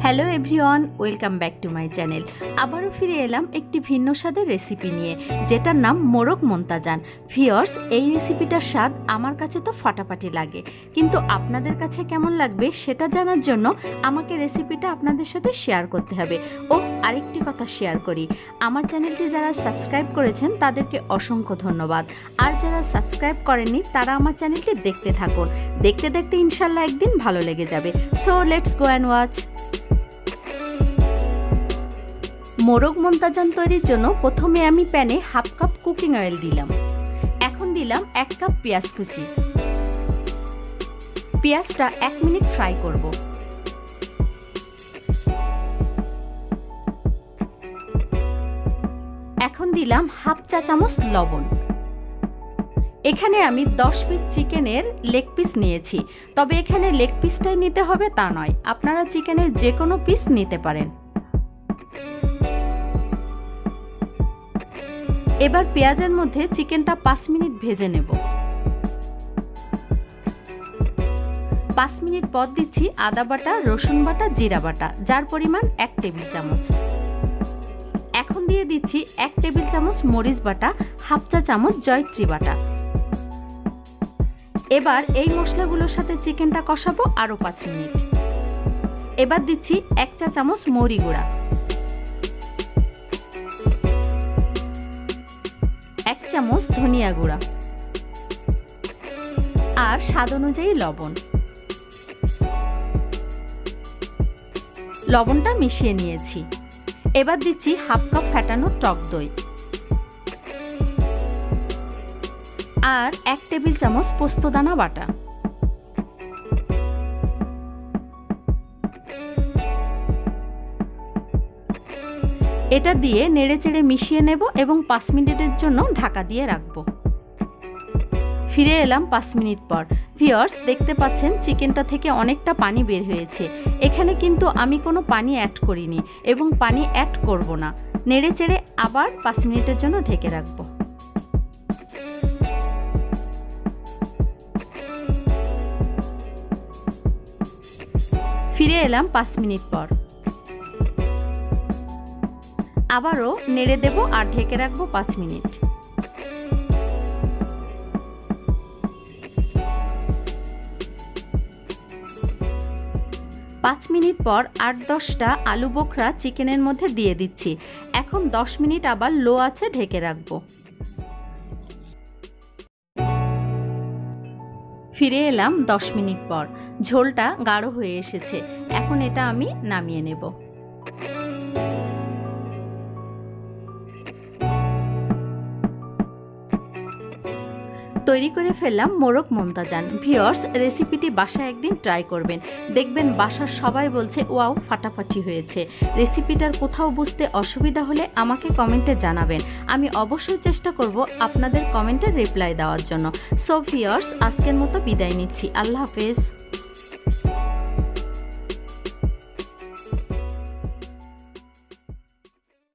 Hello everyone, welcome back to my channel. আবারও ফিরে এলাম একটি ভিন্ন স্বাদের রেসিপি নিয়ে, যেটার নাম মোরগ মোন্তাজান। ভিউয়ার্স, এই রেসিপিটার স্বাদ আমার কাছে তো ফাটাফাটি লাগে, কিন্তু আপনাদের কাছে কেমন লাগবে সেটা জানার জন্য আমাকে রেসিপিটা আপনাদের সাথে শেয়ার করতে হবে। ও আরেকটি কথা শেয়ার করি, আমার চ্যানেলটি যারা সাবস্ক্রাইব করেছেন তাদেরকে অসংখ্য ধন্যবাদ। আর যারা সাবস্ক্রাইব করেননি তারা আমার চ্যানেলটি দেখতে থাকুন, দেখতে দেখতে ইনশাল্লাহ একদিন ভালো লেগে যাবে। So let's go and watch. মোরগ মোন্তাজান তৈরির জন্য প্রথমে আমি প্যানে হাফ কাপ কুকিং অয়েল দিলাম। এখন দিলাম 1 কাপ পেঁয়াজ কুচি। পেঁয়াজটা 1 মিনিট ফ্রাই করব। এখন দিলাম হাফ চা চামচ লবণ। এখানে আমি 10 পিস চিকেনের লেগ পিস নিয়েছি, তবে এখানে লেগ পিসটাই নিতে হবে তা নয়, আপনারা চিকেনের যে কোনো পিস নিতে পারেন। এবার পেঁয়াজের মধ্যে চিকেনটা 5 মিনিট ভেজে নেব। 5 মিনিট পর দিচ্ছি আদা বাটা, রসুন বাটা, জিরা বাটা, যার পরিমাণ 1 টেবিল চামচ। এখন দিয়ে দিচ্ছি 1 টেবিল চামচ মরিচ বাটা, হাফ চা চামচ জয়ত্রী বাটা। এবার এই মশলাগুলোর সাথে চিকেনটা কষাবো আরও 5 মিনিট। এবার দিচ্ছি 1 চা চামচ মৌরি গুঁড়া, 1 চামচ ধনিয়া গুঁড়া আর স্বাদ অনুযায়ী লবণ। লবণটা মিশিয়ে নিয়েছি। এবার দিচ্ছি হাফ কাপ ফ্যাটানো টক দই আর 1 টেবিল চামচ পোস্তদানা বাটা। এটা দিয়ে নেড়েচেড়ে মিশিয়ে নেব এবং 5 মিনিটের জন্য ঢাকা দিয়ে রাখবো। ফিরে এলাম 5 মিনিট পর। ভিউয়ার্স, দেখতে পাচ্ছেন চিকেনটা থেকে অনেকটা পানি বের হয়েছে। এখানে কিন্তু আমি কোনো পানি অ্যাড করিনি এবং পানি অ্যাড করব না। নেড়েচেড়ে আবার 5 মিনিটের জন্য ঢেকে রাখবো। ফিরে এলাম 5 মিনিট পর। আবারও নেড়ে দেব আর ঢেকে রাখবো 5 মিনিট। 5 মিনিট পর 8-10টা আলু বোখরা চিকেনের মধ্যে দিয়ে দিচ্ছি। এখন 10 মিনিট আবার লো আঁচে ঢেকে রাখবো। ফিরে এলাম 10 মিনিট পর। ঝোলটা গাঢ় হয়ে এসেছে। এখন এটা আমি নামিয়ে নেব। তৈরি করে ফেললাম মোরগ মোন্তাজান। ভিউয়ার্স, রেসিপিটি বাসায় একদিন ট্রাই করবেন, দেখবেন বাসার সবাই বলছে ওয়াও ফাটাফাটি হয়েছে। রেসিপিটার কোথাও বুঝতে অসুবিধা হলে আমাকে কমেন্টে জানাবেন, আমি অবশ্যই চেষ্টা করব আপনাদের কমেন্টের রিপ্লাই দেওয়ার জন্য। সো ভিউয়ার্স, আজকের মতো বিদায় নিচ্ছি। আল্লাহ হাফেজ।